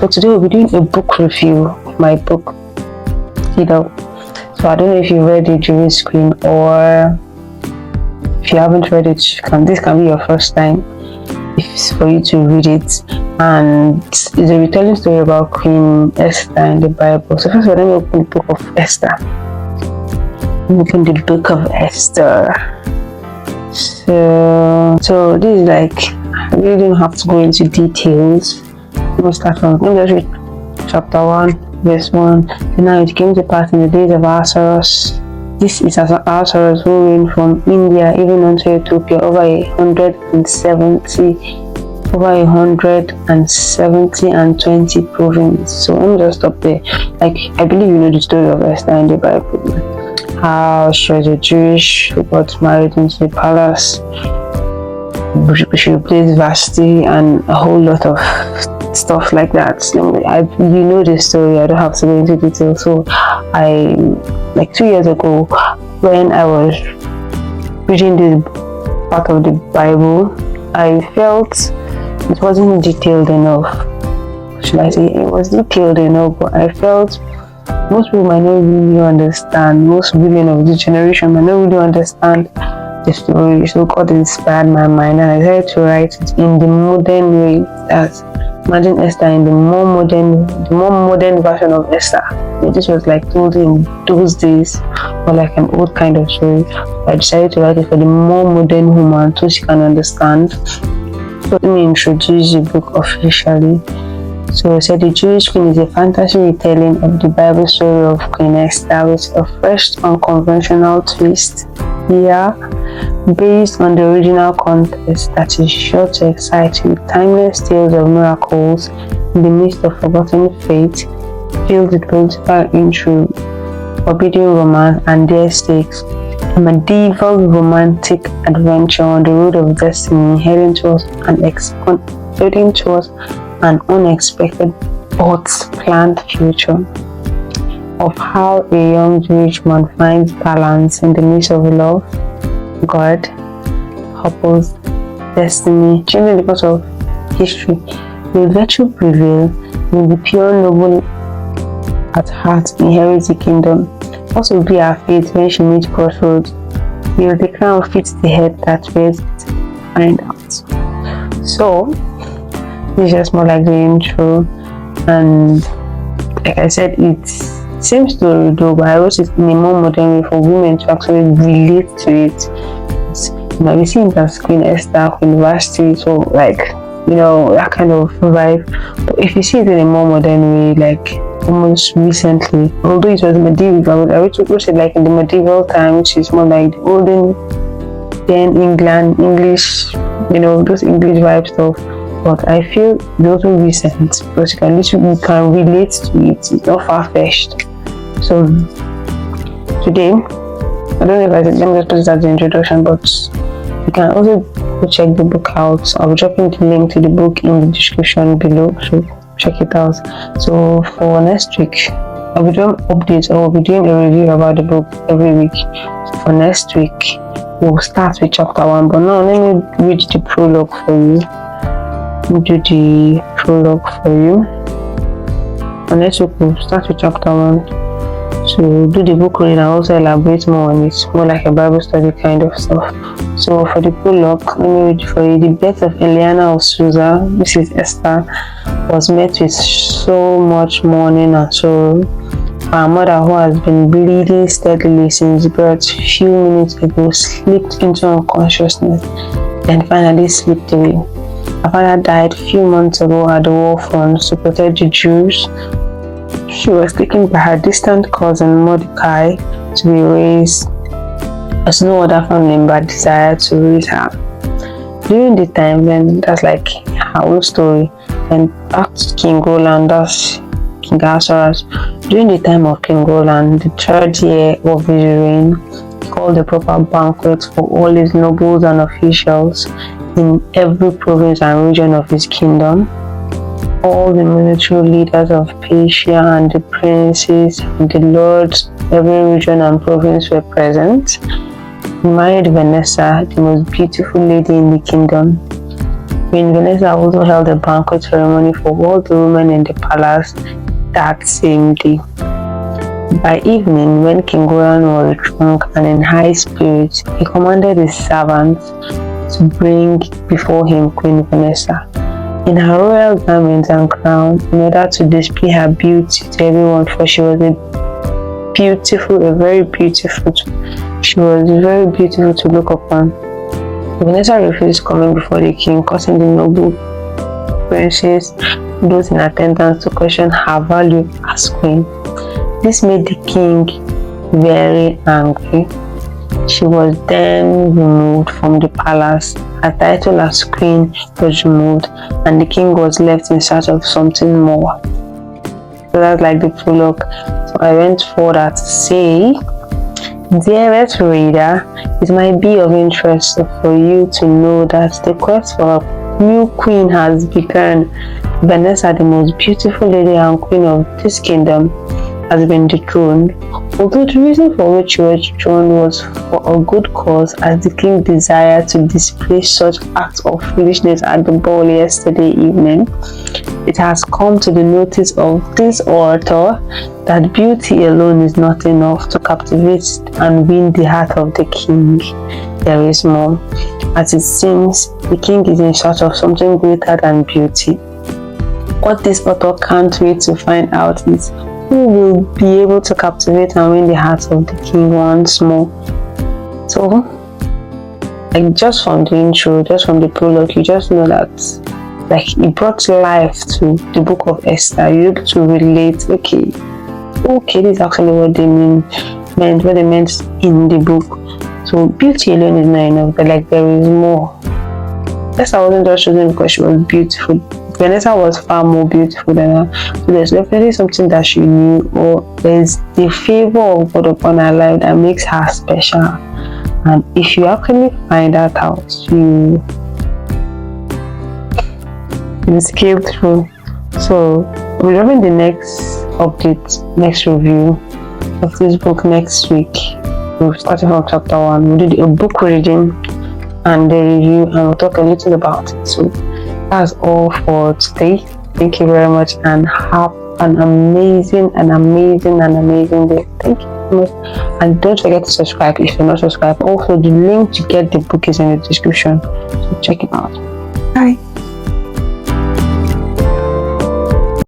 So today we'll be doing a book review of my book, So I don't know if you've read the Jewish Queen, or if you haven't read it, this can be your first time it's for you to read it. And it's a retelling story about Queen Esther in the Bible. So first of all, let me open the book of Esther. Open the book of Esther. So this is like, I really don't have to go into details. Let me just read chapter 1, verse 1. And now it came to pass in the days of Ahasuerus. This is Ahasuerus who reigned from India even unto Ethiopia over 170 and 20 provinces. So let me just stop there. Like, I believe you know the story of Esther in the Bible. How she was a Jewish who got married into the palace. She replaced Vashti and a whole lot of stuff like that. You know the story, I don't have to go into detail. So like 2 years ago, when I was reading this part of the Bible, I felt it wasn't detailed enough. Should I say it was detailed enough, but I felt most people might not really understand, most women of this generation might not really understand the story. So God inspired my mind, and I decided to write it in the modern way. That imagine Esther in the more modern version of Esther. This was like told in those days, or like an old kind of story. I decided to write it for the more modern woman so she can understand. So let me introduce the book officially. So it said The Jewish Queen is a fantasy retelling of the Bible story of Queen Esther with a fresh, unconventional twist here, based on the original context that is sure to excite you with timeless tales of miracles in the midst of forgotten faith, filled with political intrigue, forbidden romance, and dare stakes. A medieval romantic adventure on the road of destiny, heading towards an unexpected but planned future, of how a young Jewish man finds balance in the midst of love, God, purpose, destiny, changing the course of history. Will virtue prevail? Will the pure noble at heart inherit the kingdom? What will be her fate when she meets crossroads? Will the crown fit the head that wears it? Find out. So this is just more like the intro, and like I said, it seems to do, but I wrote it in a more modern way for women to actually relate to it. You might be seeing it as Queen Esther, Queen Vashti, so like, you know, that kind of vibe. But if you see it in a more modern way, like almost recently, although it was medieval, I wrote it like in the medieval time, which is more like the olden then England, English, you know, those English vibe stuff. But I feel it's also recent because you can relate to it. It's not far-fetched. So today, I don't know if I said, let me just put this as the introduction, but you can also go check the book out. I'll be dropping the link to the book in the description below, so check it out. So for next week, I'll be doing updates, or we'll be doing a review about the book every week. So for next week, we'll start with chapter 1, but now let me read the prologue for you. Do the prologue for you, and next week we'll start with chapter 1. So do the book reading and also elaborate more on it, more like a Bible study kind of stuff. So for the prologue, let me read for you. The birth of Eliana of Susa, Mrs. Esther, was met with so much mourning and sorrow. Our mother, who has been bleeding steadily since birth, few minutes ago slipped into unconsciousness, then finally slipped away. Her father died a few months ago at the war front to protect the Jews. She was taken by her distant cousin Mordecai to be raised, as no other family member desired to raise her. During the time when, that's like her own story, and back to King Roland, that's King Ahasuerus. During the time of King Roland, the 3rd year of his reign, he called a proper banquet for all his nobles and officials in every province and region of his kingdom. All the military leaders of Persia and the princes and the lords of every region and province were present. He married Vanessa, the most beautiful lady in the kingdom. Queen Vanessa also held a banquet ceremony for all the women in the palace that same day. By evening, when King Royan was drunk and in high spirits, he commanded his servants to bring before him Queen Vanessa in her royal garments and crown, in order to display her beauty to everyone, for she was very beautiful to look upon. Vanessa refused coming before the king, causing the noble princes, those in attendance, to question her value as queen. This made the king very angry. She was then removed from the palace. Her title as queen was removed, and the king was left in search of something more. So that's like the prologue. So I went further to say, dearest reader, it might be of interest for you to know that the quest for a new queen has begun. Vanessa, the most beautiful lady and queen of this kingdom, has been dethroned, although the reason for which she was dethroned was for a good cause, as the king desired to display such acts of foolishness at the ball yesterday evening. It has come to the notice of this author that beauty alone is not enough to captivate and win the heart of the king. There is more. As it seems, the king is in search of something greater than beauty. What this author can't wait to find out is who will be able to captivate and win the hearts of the king once more. So, like, just from the intro, just from the prologue, you just know that, like, it brought life to the book of Esther. You're able to relate. Okay, this is actually what they meant in the book. So beauty alone is not enough, but like there is more. Esther wasn't just chosen because she was beautiful. Vanessa was far more beautiful than her. So there's definitely something that she knew, or there's the favor of God upon her life that makes her special. And if you actually find that out, you scale through. So we're having the next update, next review of this book next week. We're starting from chapter 1. We did a book reading and the review, and we'll talk a little about it. So that's all for today. Thank you very much, and have an amazing day. Thank you so much, and don't forget to subscribe if you're not subscribed. Also, the link to get the book is in the description, so check it out. Bye.